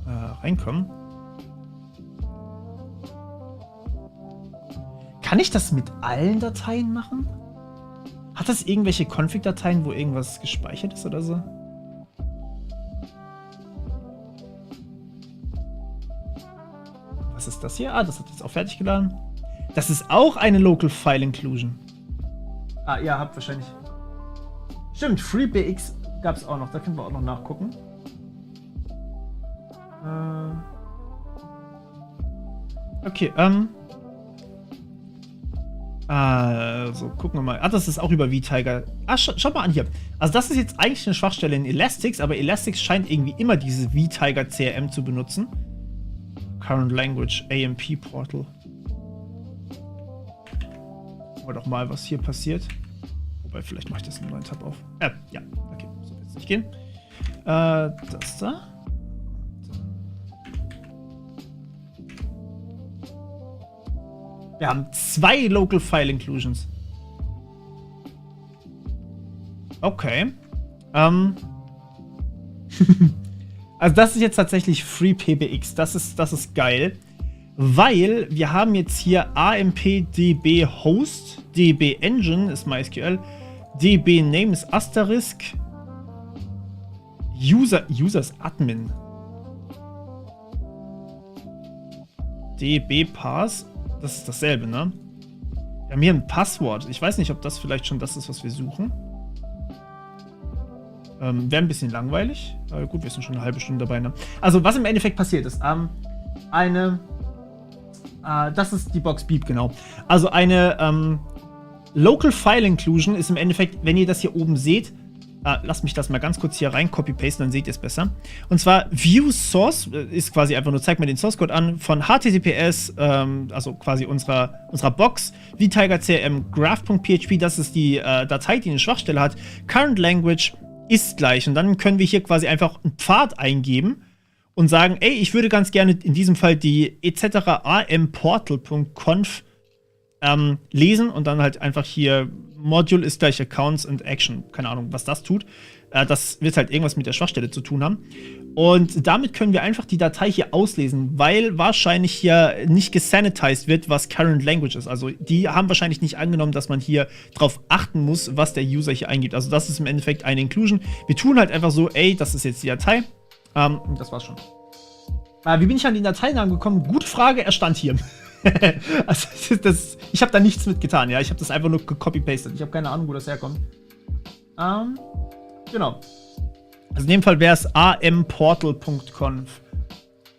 reinkommen. Kann ich das mit allen Dateien machen? Hat das irgendwelche Config-Dateien, wo irgendwas gespeichert ist oder so? Was ist das hier? Ah, das hat jetzt auch fertig geladen. Das ist auch eine Local File Inclusion. Ah, ihr habt wahrscheinlich... Stimmt, FreeBX gab es auch noch. Da können wir auch noch nachgucken. Okay, also, gucken wir mal. Ah, das ist auch über vTiger. Ah, schau mal an hier. Also, das ist jetzt eigentlich eine Schwachstelle in Elastics, aber Elastics scheint irgendwie immer diese vTiger CRM zu benutzen. Current Language, AMP Portal. Gucken wir doch mal, was hier passiert. Wobei, vielleicht mache ich das in einem neuen Tab auf. Ja, okay, so wird es nicht gehen. Das da. Wir haben 2 Local File Inclusions. Okay. Also das ist jetzt tatsächlich FreePBX. Das ist geil. Weil wir haben jetzt hier AMP DB Host, DB Engine ist MySQL, DB Name ist Asterisk, Users Admin, DB Pass. Das ist dasselbe, ne? Wir haben hier ein Passwort. Ich weiß nicht, ob das vielleicht schon das ist, was wir suchen. Wäre ein bisschen langweilig. Aber gut, wir sind schon eine halbe Stunde dabei, ne? Also, was im Endeffekt passiert ist, das ist die Box Beep, genau. Also, eine Local File Inclusion ist im Endeffekt, wenn ihr das hier oben seht, lasst mich das mal ganz kurz hier rein copy-pasten, dann seht ihr es besser. Und zwar View Source ist quasi einfach nur, zeigt mir den Source Code an von HTTPS, also quasi unserer Box, vTiger CRM graph.php, das ist die Datei, die eine Schwachstelle hat. Current Language ist gleich und dann können wir hier quasi einfach einen Pfad eingeben und sagen, ey, ich würde ganz gerne in diesem Fall die etc. amportal.conf lesen und dann halt einfach hier Module ist gleich Accounts and Action. Keine Ahnung, was das tut. Das wird halt irgendwas mit der Schwachstelle zu tun haben. Und damit können wir einfach die Datei hier auslesen, weil wahrscheinlich hier nicht gesanitized wird, was Current Language ist. Also die haben wahrscheinlich nicht angenommen, dass man hier drauf achten muss, was der User hier eingibt. Also das ist im Endeffekt eine Inclusion. Wir tun halt einfach so, ey, das ist jetzt die Datei. Und das war's schon. Wie bin ich an die Dateien angekommen? Gute Frage, er stand hier. Also ich habe da nichts mit getan, ja. Ich habe das einfach nur gecopy-pastet. Ich habe keine Ahnung, wo das herkommt. Genau. Also in dem Fall wäre es amportal.conf.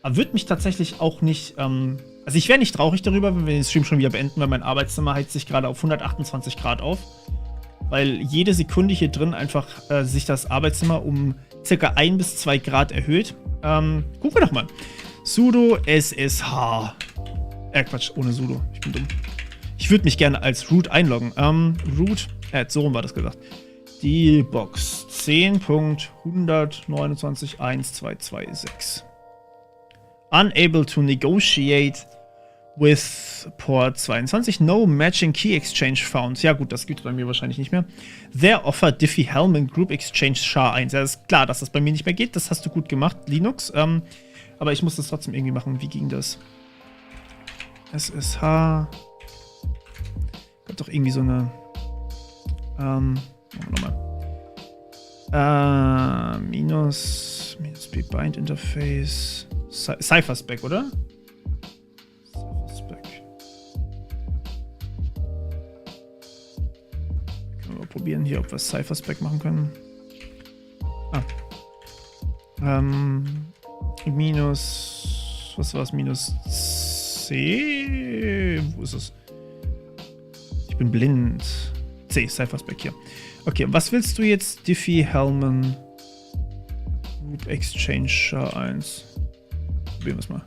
Aber würde mich tatsächlich auch nicht, also ich wäre nicht traurig darüber, wenn wir den Stream schon wieder beenden, weil mein Arbeitszimmer heizt sich gerade auf 128 Grad auf. Weil jede Sekunde hier drin einfach sich das Arbeitszimmer um ca. 1 bis 2 Grad erhöht. Gucken wir doch mal. Sudo SSH. Quatsch, ohne sudo. Ich bin dumm. Ich würde mich gerne als root einloggen. Root, so rum war das gesagt. Die Box 10.129.1.226. Unable to negotiate with Port 22. No matching key exchange found. Ja gut, das gibt es bei mir wahrscheinlich nicht mehr. There offer Diffie-Hellman Group Exchange SHA-1. Ja, ist klar, dass das bei mir nicht mehr geht. Das hast du gut gemacht, Linux. Aber ich muss das trotzdem irgendwie machen. Wie ging das? SSH. Gab doch irgendwie so eine. Nochmal. Minus B-Bind Interface. Cypherspec, oder? Cypherspec. Können wir mal probieren hier, ob wir Cypherspec machen können. Minus. Was war es? Minus C. Wo ist es? Ich bin blind. C, Cypherspec hier. Okay, was willst du jetzt? Diffie-Hellman Group Exchange SHA-1. Probieren wir es mal.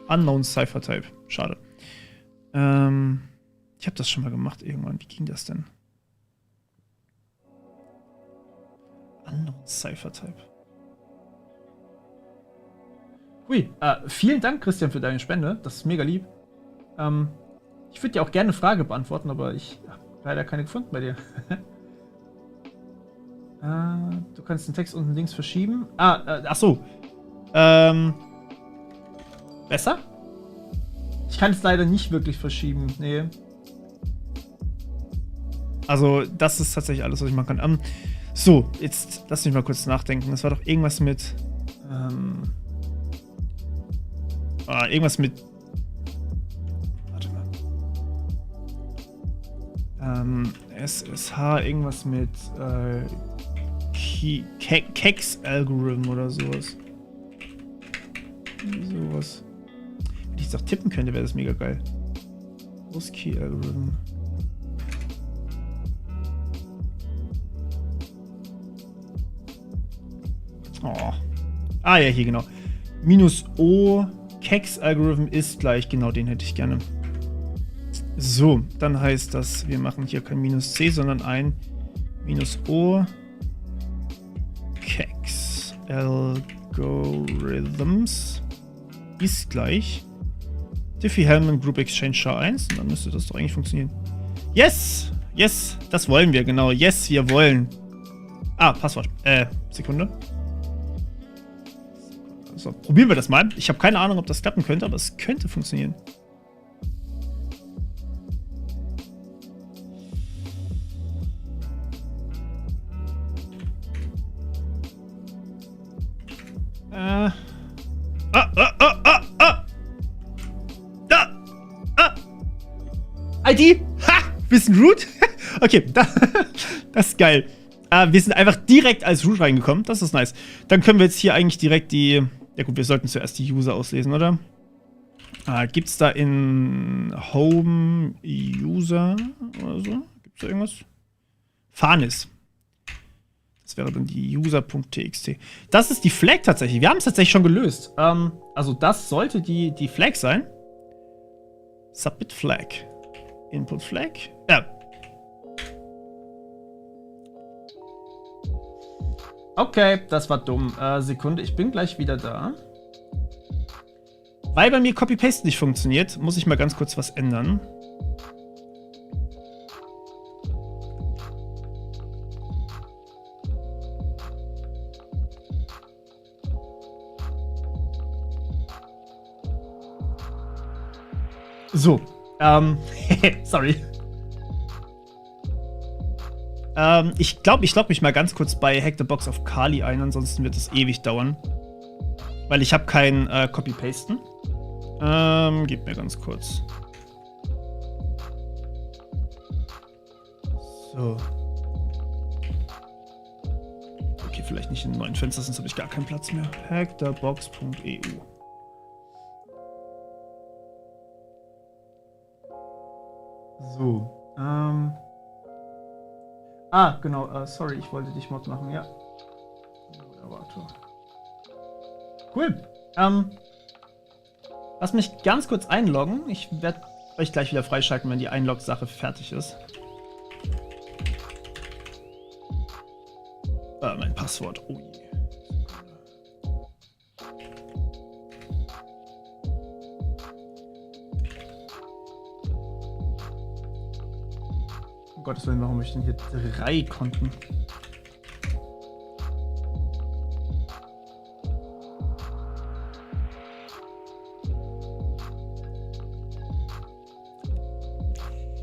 Unknown Cipher Type. Schade. Ich habe das schon mal gemacht irgendwann. Wie ging das denn? Unknown Cipher Type. Hui, vielen Dank, Christian, für deine Spende. Das ist mega lieb. Ich würde dir auch gerne eine Frage beantworten, aber ich habe leider keine gefunden bei dir. Du kannst den Text unten links verschieben. Ach so. Besser? Ich kann es leider nicht wirklich verschieben. Nee. Also, das ist tatsächlich alles, was ich machen kann. So, jetzt lass mich mal kurz nachdenken. Das war doch irgendwas mit. Irgendwas mit. Warte mal. SSH, irgendwas mit Kex Algorithm oder sowas. Sowas. Wenn ich es auch tippen könnte, wäre das mega geil. Key Algorithm. Oh. Ah ja, hier genau. Minus O Kex Algorithm ist gleich, genau den hätte ich gerne. So, dann heißt das, wir machen hier kein Minus C, sondern ein Minus O Kex Algorithms ist gleich Diffie-Hellman Group Exchange SHA-1 und dann müsste das doch eigentlich funktionieren. Yes! Yes! Das wollen wir, genau. Yes, wir wollen. Ah, Passwort. Sekunde. So, probieren wir das mal. Ich habe keine Ahnung, ob das klappen könnte, aber es könnte funktionieren. ID? Ha! Bisschen root? Okay, das ist geil. Wir sind einfach direkt als Root reingekommen. Das ist nice. Dann können wir jetzt hier eigentlich direkt die... Ja gut, wir sollten zuerst die User auslesen, oder? Gibt's da in Home User oder so? Gibt's da irgendwas? Fanis. Das wäre dann die user.txt. Das ist die Flag tatsächlich. Wir haben es tatsächlich schon gelöst. Also das sollte die Flag sein. Submit Flag. Input Flag. Ja. Okay, das war dumm. Sekunde, ich bin gleich wieder da. Weil bei mir Copy-Paste nicht funktioniert, muss ich mal ganz kurz was ändern. So. Sorry. Ich glaube, ich logge mich mal ganz kurz bei Hack the Box of Kali ein, ansonsten wird es ewig dauern. Weil ich habe kein Copy-Pasten. Gib mir ganz kurz. So. Okay, vielleicht nicht in einem neuen Fenster, sonst habe ich gar keinen Platz mehr. hackthebox.eu. So. Genau, sorry, ich wollte dich Mod machen, ja. Moderator. Cool. Lass mich ganz kurz einloggen. Ich werde euch gleich wieder freischalten, wenn die Einlog-Sache fertig ist. Mein Passwort. Oh je. Um Gottes Willen, warum habe ich denn hier 3 Konten?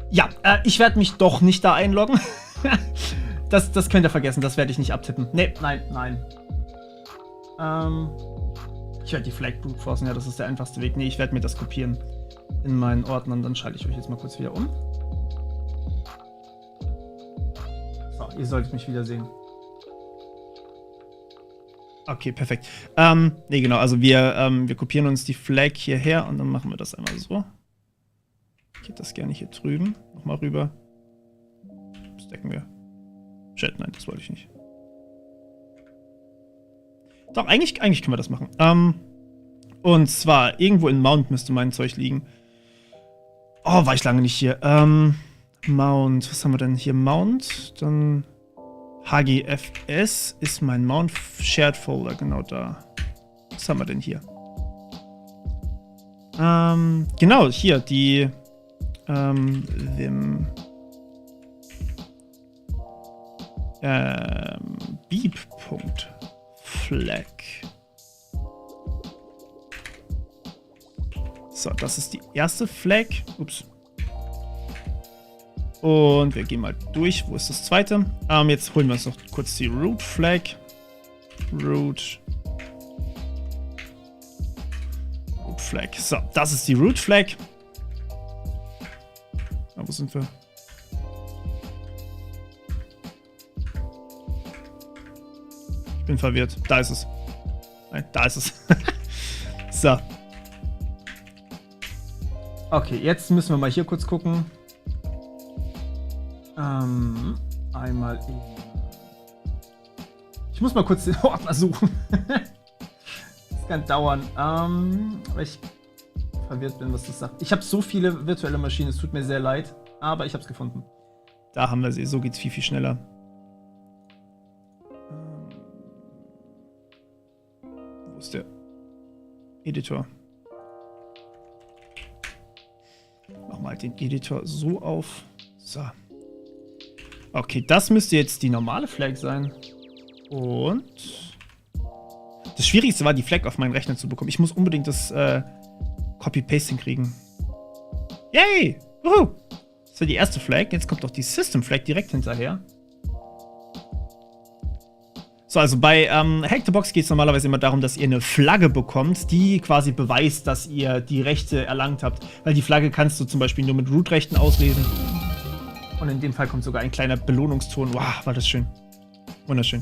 Ja, ich werde mich doch nicht da einloggen. Das könnt ihr vergessen, das werde ich nicht abtippen. Nee, nein. Ich werde die Flag brute forcen, ja, das ist der einfachste Weg. Nee, ich werde mir das kopieren in meinen Ordnern, dann schalte ich euch jetzt mal kurz wieder um. So, ihr solltet mich wieder sehen. Okay, perfekt. Nee, genau, also wir kopieren uns die Flag hierher und dann machen wir das einmal so. Ich hätte das gerne hier drüben. Nochmal rüber. Stacken wir. Shit, nein, das wollte ich nicht. Doch, eigentlich können wir das machen. Und zwar, irgendwo in Mount müsste mein Zeug liegen. Oh, war ich lange nicht hier. Mount, was haben wir denn hier? Mount, dann HGFS ist mein Mount Shared Folder, genau da. Was haben wir denn hier? Genau, hier, die Vim beep.flag. So, das ist die erste Flag. Ups. Und wir gehen mal durch. Wo ist das zweite? Jetzt holen wir uns noch kurz die Root Flag. Root Flag. So, das ist die Root Flag. Wo sind wir? Ich bin verwirrt. Da ist es. Nein, da ist es. So. Okay, jetzt müssen wir mal hier kurz gucken. Einmal in... Ich muss mal kurz den Ordner suchen. Das kann dauern. Weil ich verwirrt bin, was das sagt. Ich habe so viele virtuelle Maschinen, es tut mir sehr leid. Aber ich habe es gefunden. Da haben wir sie. So geht's viel, viel schneller. Wo ist der Editor? Mach mal den Editor so auf. So. Okay, das müsste jetzt die normale Flag sein. Und das Schwierigste war, die Flag auf meinen Rechner zu bekommen. Ich muss unbedingt das Copy-Paste hinkriegen. Yay! Wuhu! Das war die erste Flag. Jetzt kommt doch die System-Flag direkt hinterher. So, also bei Hack the Box geht es normalerweise immer darum, dass ihr eine Flagge bekommt, die quasi beweist, dass ihr die Rechte erlangt habt. Weil die Flagge kannst du zum Beispiel nur mit Root-Rechten auslesen. Und in dem Fall kommt sogar ein kleiner Belohnungston. Wow, war das schön. Wunderschön.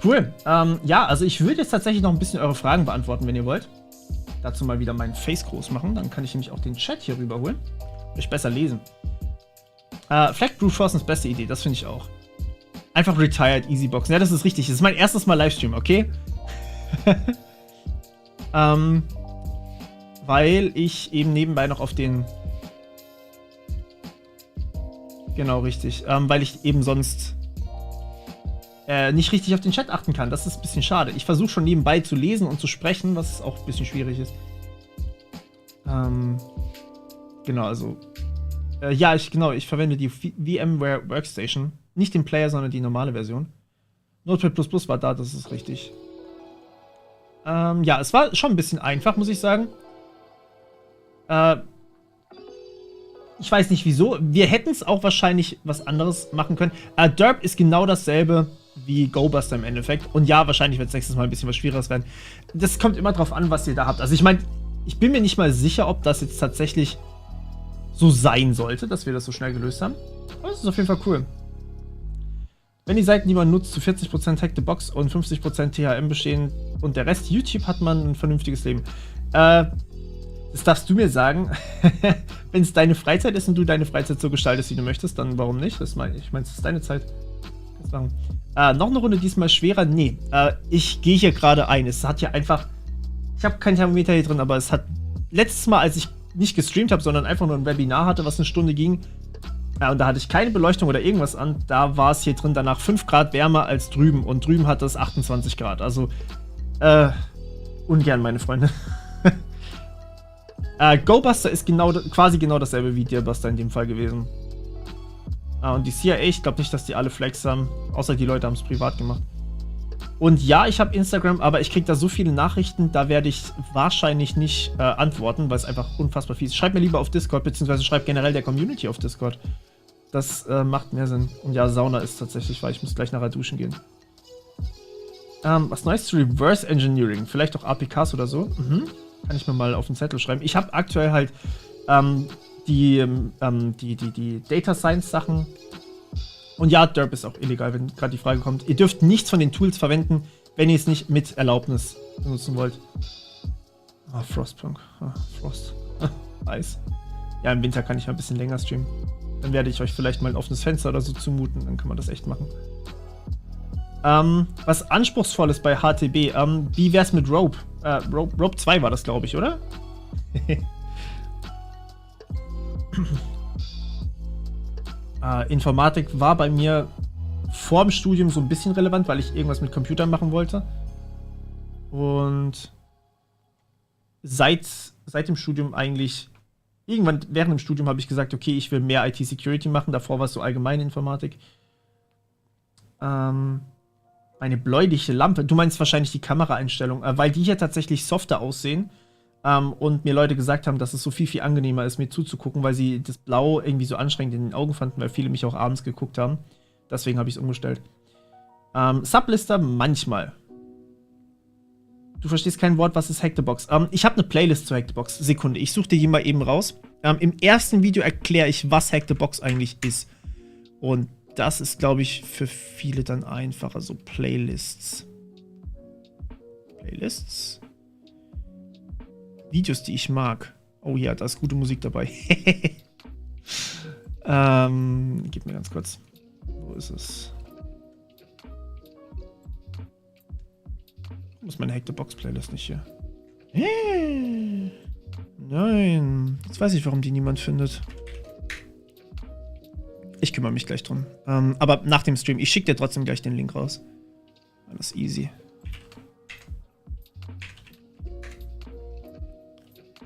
Cool. Ja, also ich würde jetzt tatsächlich noch ein bisschen eure Fragen beantworten, wenn ihr wollt. Dazu mal wieder meinen Face groß machen. Dann kann ich nämlich auch den Chat hier rüberholen. Euch besser lesen. Flag Brute Force ist beste Idee, das finde ich auch. Einfach retired, easy boxen. Ja, das ist richtig. Das ist mein erstes Mal Livestream, okay? Weil ich eben nebenbei noch auf den... Genau, richtig. Weil ich eben sonst nicht richtig auf den Chat achten kann. Das ist ein bisschen schade. Ich versuche schon nebenbei zu lesen und zu sprechen, was auch ein bisschen schwierig ist. Genau, also... ja, ich verwende die VMware Workstation. Nicht den Player, sondern die normale Version. Notepad++ war da, das ist richtig. Ja, es war schon ein bisschen einfach, muss ich sagen. Ich weiß nicht wieso. Wir hätten es auch wahrscheinlich was anderes machen können. Derp ist genau dasselbe wie GoBuster im Endeffekt. Und ja, wahrscheinlich wird es nächstes Mal ein bisschen was Schwieriges werden. Das kommt immer drauf an, was ihr da habt. Also ich meine, ich bin mir nicht mal sicher, ob das jetzt tatsächlich so sein sollte, dass wir das so schnell gelöst haben. Aber das ist auf jeden Fall cool. Wenn die Seiten, die man nutzt, zu 40% Hack the Box und 50% THM bestehen und der Rest YouTube, hat man ein vernünftiges Leben. Das darfst du mir sagen. Wenn es deine Freizeit ist und du deine Freizeit so gestaltest, wie du möchtest, dann warum nicht? Ich meine, es ist deine Zeit. Noch eine Runde diesmal schwerer? Nee. Ich gehe hier gerade ein. Es hat ja einfach... Ich habe kein Thermometer hier drin, aber es hat... Letztes Mal, als ich nicht gestreamt habe, sondern einfach nur ein Webinar hatte, was eine Stunde ging, und da hatte ich keine Beleuchtung oder irgendwas an, da war es hier drin danach 5 Grad wärmer als drüben. Und drüben hat das 28 Grad. Also, ungern, meine Freunde. GoBuster ist quasi genau dasselbe wie Dearbuster in dem Fall gewesen. Und die CIA, ich glaube nicht, dass die alle Flags haben. Außer die Leute haben es privat gemacht. Und ja, ich habe Instagram, aber ich kriege da so viele Nachrichten, da werde ich wahrscheinlich nicht antworten, weil es einfach unfassbar fies ist. Schreibt mir lieber auf Discord, beziehungsweise schreibt generell der Community auf Discord. Das macht mehr Sinn. Und ja, Sauna ist tatsächlich, weil ich muss gleich nachher duschen gehen. Was Neues zu Reverse Engineering, vielleicht auch APKs oder so. Kann ich mir mal auf den Zettel schreiben. Ich habe aktuell halt die Data Science Sachen. Und ja, Derp ist auch illegal, wenn gerade die Frage kommt. Ihr dürft nichts von den Tools verwenden, wenn ihr es nicht mit Erlaubnis benutzen wollt. Frostpunk. Frost. Eis. Ja, im Winter kann ich mal ein bisschen länger streamen. Dann werde ich euch vielleicht mal ein offenes Fenster oder so zumuten. Dann kann man das echt machen. Was Anspruchsvolles bei HTB. Wie wär's mit Rope? Rope 2 war das, glaube ich, oder? Informatik war bei mir vor dem Studium so ein bisschen relevant, weil ich irgendwas mit Computern machen wollte. Und seit dem Studium eigentlich, irgendwann während dem Studium habe ich gesagt, okay, ich will mehr IT-Security machen. Davor war es so allgemeine Informatik. Eine bläuliche Lampe. Du meinst wahrscheinlich die Kameraeinstellung, weil die hier tatsächlich softer aussehen. Und mir Leute gesagt haben, dass es so viel, viel angenehmer ist, mir zuzugucken, weil sie das Blau irgendwie so anstrengend in den Augen fanden, weil viele mich auch abends geguckt haben. Deswegen habe ich es umgestellt. Sublister manchmal. Du verstehst kein Wort, was ist Hack the Box? Ich habe eine Playlist zu Hack the Box. Sekunde, ich suche dir die mal eben raus. Im ersten Video erkläre ich, was Hack the Box eigentlich ist. Und das ist, glaube ich, für viele dann einfacher. So Playlists. Videos, die ich mag. Oh ja, da ist gute Musik dabei. Gib mir ganz kurz. Wo ist es? Wo ist meine Hack the Box Playlist nicht hier? Nein. Jetzt weiß ich, warum die niemand findet. Ich kümmere mich gleich drum. Aber nach dem Stream. Ich schicke dir trotzdem gleich den Link raus. Alles easy.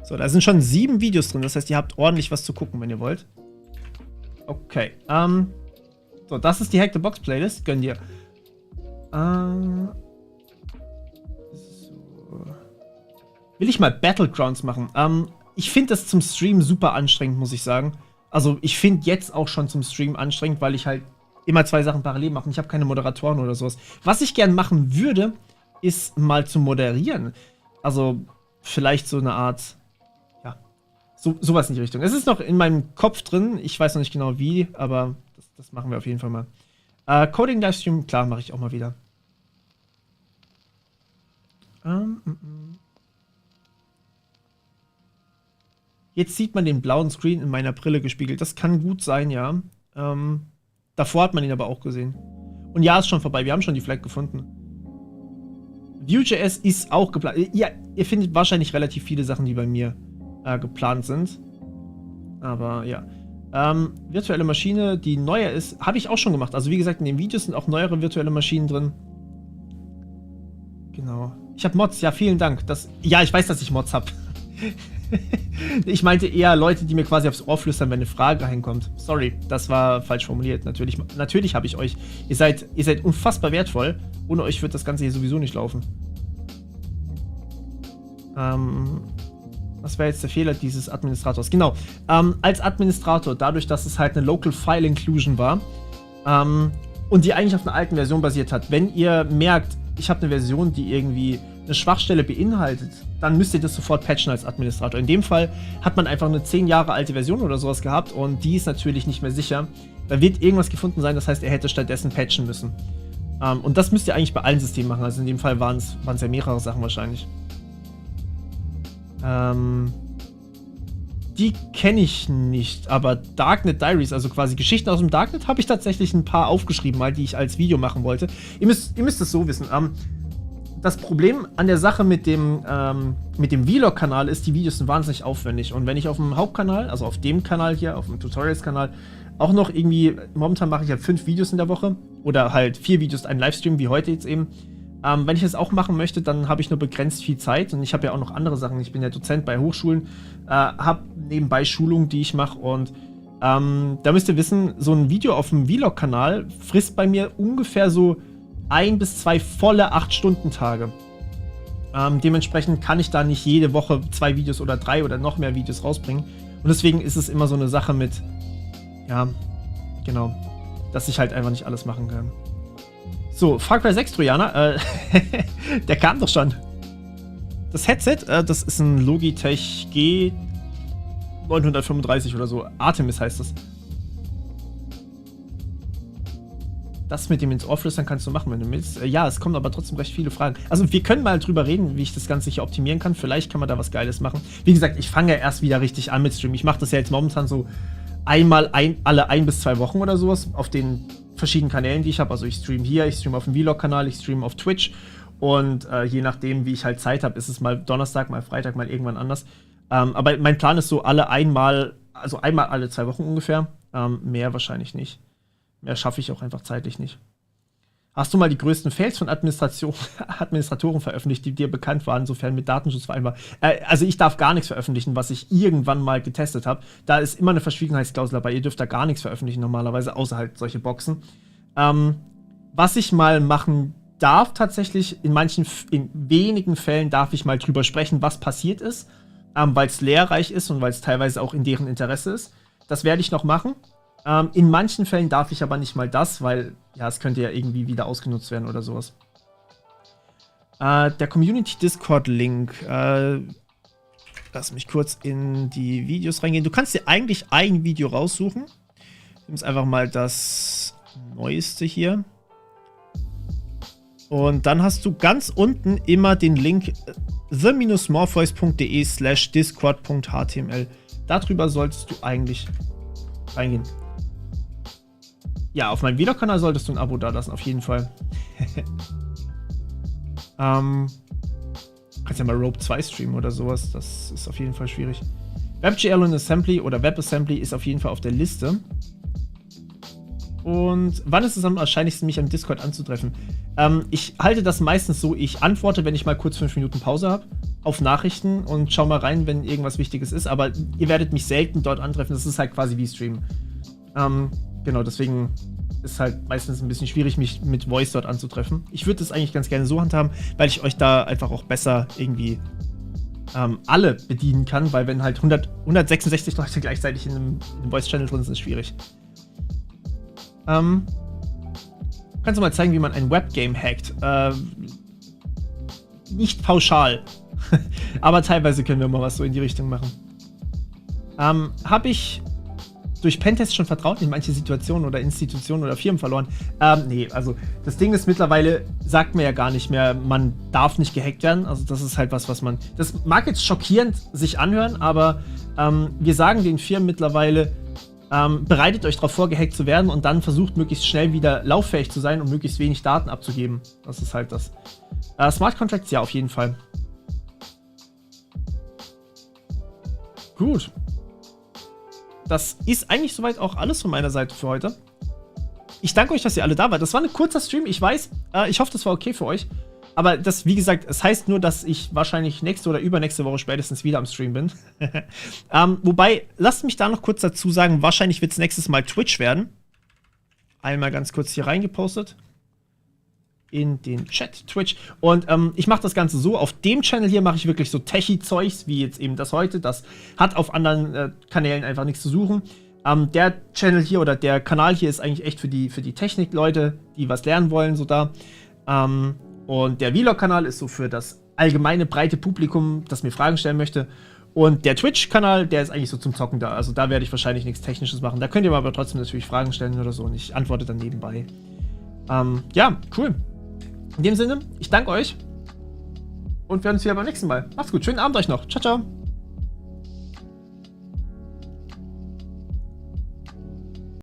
So, da sind schon 7 Videos drin. Das heißt, ihr habt ordentlich was zu gucken, wenn ihr wollt. Okay. So, das ist die Hack the Box Playlist. Gönn dir. So. Will ich mal Battlegrounds machen? Ich finde das zum Stream super anstrengend, muss ich sagen. Also, ich finde jetzt auch schon zum Stream anstrengend, weil ich halt immer 2 Sachen parallel mache. Ich habe keine Moderatoren oder sowas. Was ich gern machen würde, ist mal zu moderieren. Also, vielleicht so eine Art... Sowas in die Richtung. Es ist noch in meinem Kopf drin. Ich weiß noch nicht genau wie, aber das machen wir auf jeden Fall mal. Coding-Livestream, klar, mache ich auch mal wieder. Jetzt sieht man den blauen Screen in meiner Brille gespiegelt. Das kann gut sein, ja. Davor hat man ihn aber auch gesehen. Und ja, ist schon vorbei. Wir haben schon die Flag gefunden. Vue.js ist auch geplant. Ja, ihr findet wahrscheinlich relativ viele Sachen, die bei mir geplant sind. Aber ja. Virtuelle Maschine, die neuer ist, habe ich auch schon gemacht. Also wie gesagt, in den Videos sind auch neuere virtuelle Maschinen drin. Genau. Ich habe Mods, ja, vielen Dank. Ja, ich weiß, dass ich Mods habe. Ich meinte eher Leute, die mir quasi aufs Ohr flüstern, wenn eine Frage reinkommt. Sorry, das war falsch formuliert. Natürlich habe ich euch. Ihr seid unfassbar wertvoll. Ohne euch wird das Ganze hier sowieso nicht laufen. Was wäre jetzt der Fehler dieses Administrators? Genau, als Administrator, dadurch, dass es halt eine Local File Inclusion war und die eigentlich auf einer alten Version basiert hat, wenn ihr merkt, ich habe eine Version, die irgendwie eine Schwachstelle beinhaltet, dann müsst ihr das sofort patchen als Administrator. In dem Fall hat man einfach eine 10 Jahre alte Version oder sowas gehabt und die ist natürlich nicht mehr sicher. Da wird irgendwas gefunden sein, das heißt, er hätte stattdessen patchen müssen. Und das müsst ihr eigentlich bei allen Systemen machen, also in dem Fall waren es ja mehrere Sachen wahrscheinlich. Die kenne ich nicht, aber Darknet Diaries, also quasi Geschichten aus dem Darknet, habe ich tatsächlich ein paar aufgeschrieben, mal, die ich als Video machen wollte. Ihr müsst es so wissen. Das Problem an der Sache mit dem Vlog-Kanal ist, die Videos sind wahnsinnig aufwendig. Und wenn ich auf dem Hauptkanal, also auf dem Kanal hier, auf dem Tutorials-Kanal, auch noch irgendwie, momentan mache ich ja 5 Videos in der Woche oder halt 4 Videos, einen Livestream, wie heute jetzt eben. Wenn ich das auch machen möchte, dann habe ich nur begrenzt viel Zeit und ich habe ja auch noch andere Sachen. Ich bin ja Dozent bei Hochschulen, habe nebenbei Schulungen, die ich mache und da müsst ihr wissen, so ein Video auf dem Vlog-Kanal frisst bei mir ungefähr so 1 bis 2 volle 8-Stunden-Tage. Dementsprechend kann ich da nicht jede Woche 2 Videos oder 3 oder noch mehr Videos rausbringen und deswegen ist es immer so eine Sache mit, ja, genau, dass ich halt einfach nicht alles machen kann. So, Far Cry 6 Trojaner, der kam doch schon. Das Headset, das ist ein Logitech G935 oder so. Artemis heißt das. Das mit dem ins Ohr flüstern kannst du machen, wenn du willst. Ja, es kommen aber trotzdem recht viele Fragen. Also wir können mal drüber reden, wie ich das Ganze hier optimieren kann. Vielleicht kann man da was Geiles machen. Wie gesagt, ich fange ja erst wieder richtig an mit Stream. Ich mache das ja jetzt momentan so alle 1 bis 2 Wochen oder sowas auf den verschiedenen Kanälen, die ich habe. Also ich streame hier, ich streame auf dem Vlog-Kanal, ich streame auf Twitch und je nachdem, wie ich halt Zeit habe, ist es mal Donnerstag, mal Freitag, mal irgendwann anders. Aber mein Plan ist so einmal alle 2 Wochen ungefähr. Mehr wahrscheinlich nicht. Mehr schaffe ich auch einfach zeitlich nicht. Hast du mal die größten Fails von Administratoren veröffentlicht, die dir bekannt waren, sofern mit Datenschutz vereinbar? Also ich darf gar nichts veröffentlichen, was ich irgendwann mal getestet habe. Da ist immer eine Verschwiegenheitsklausel dabei. Ihr dürft da gar nichts veröffentlichen normalerweise, außer halt solche Boxen. Was ich mal machen darf tatsächlich, in wenigen Fällen darf ich mal drüber sprechen, was passiert ist, weil es lehrreich ist und weil es teilweise auch in deren Interesse ist. Das werde ich noch machen. In manchen Fällen darf ich aber nicht mal das, weil, ja, es könnte ja irgendwie wieder ausgenutzt werden oder sowas. Der Community-Discord-Link. Lass mich kurz in die Videos reingehen. Du kannst dir eigentlich ein Video raussuchen. Ich nehme jetzt einfach mal das Neueste hier. Und dann hast du ganz unten immer den Link the-morpheus.de/discord.html. Darüber solltest du eigentlich reingehen. Ja, auf meinem Vlog-Kanal solltest du ein Abo dalassen, auf jeden Fall. Kannst ja mal Rope 2 streamen oder sowas, das ist auf jeden Fall schwierig. WebGL und Assembly oder WebAssembly ist auf jeden Fall auf der Liste. Und wann ist es am wahrscheinlichsten, mich am Discord anzutreffen? Ich halte das meistens so, ich antworte, wenn ich mal kurz 5 Minuten Pause habe, auf Nachrichten und schau mal rein, wenn irgendwas Wichtiges ist, aber ihr werdet mich selten dort antreffen, das ist halt quasi wie Streamen. Genau, deswegen ist halt meistens ein bisschen schwierig, mich mit Voice dort anzutreffen. Ich würde das eigentlich ganz gerne so handhaben, weil ich euch da einfach auch besser irgendwie alle bedienen kann, weil wenn halt 166 Leute gleichzeitig in einem Voice-Channel drin sind, ist schwierig. Kannst du mal zeigen, wie man ein Webgame hackt? Nicht pauschal. Aber teilweise können wir mal was so in die Richtung machen. Habe ich durch Pentest schon Vertrauen in manche Situationen oder Institutionen oder Firmen verloren? Nee, also das Ding ist mittlerweile, sagt mir ja gar nicht mehr, man darf nicht gehackt werden. Also das ist halt was man... Das mag jetzt schockierend sich anhören, aber wir sagen den Firmen mittlerweile, bereitet euch darauf vor, gehackt zu werden und dann versucht, möglichst schnell wieder lauffähig zu sein und möglichst wenig Daten abzugeben. Das ist halt das. Smart Contracts, ja, auf jeden Fall. Gut. Das ist eigentlich soweit auch alles von meiner Seite für heute. Ich danke euch, dass ihr alle da wart. Das war ein kurzer Stream, ich weiß. Ich hoffe, das war okay für euch. Aber das, wie gesagt, es heißt nur, dass ich wahrscheinlich nächste oder übernächste Woche spätestens wieder am Stream bin. Wobei, lasst mich da noch kurz dazu sagen, wahrscheinlich wird es nächstes Mal Twitch werden. Einmal ganz kurz hier reingepostet. In den Chat, Twitch. Und ich mache das Ganze so, auf dem Channel hier mache ich wirklich so Techie-Zeugs, wie jetzt eben das heute. Das hat auf anderen Kanälen einfach nichts zu suchen. Der Channel hier oder der Kanal hier ist eigentlich echt für die Technik-Leute, die was lernen wollen, so da. Und der Vlog-Kanal ist so für das allgemeine, breite Publikum, das mir Fragen stellen möchte. Und der Twitch-Kanal, der ist eigentlich so zum Zocken da. Also da werde ich wahrscheinlich nichts Technisches machen. Da könnt ihr mir aber trotzdem natürlich Fragen stellen oder so. Und ich antworte dann nebenbei. Ja, cool. In dem Sinne, ich danke euch. Und wir hören uns wieder beim nächsten Mal. Macht's gut, schönen Abend euch noch. Ciao, ciao.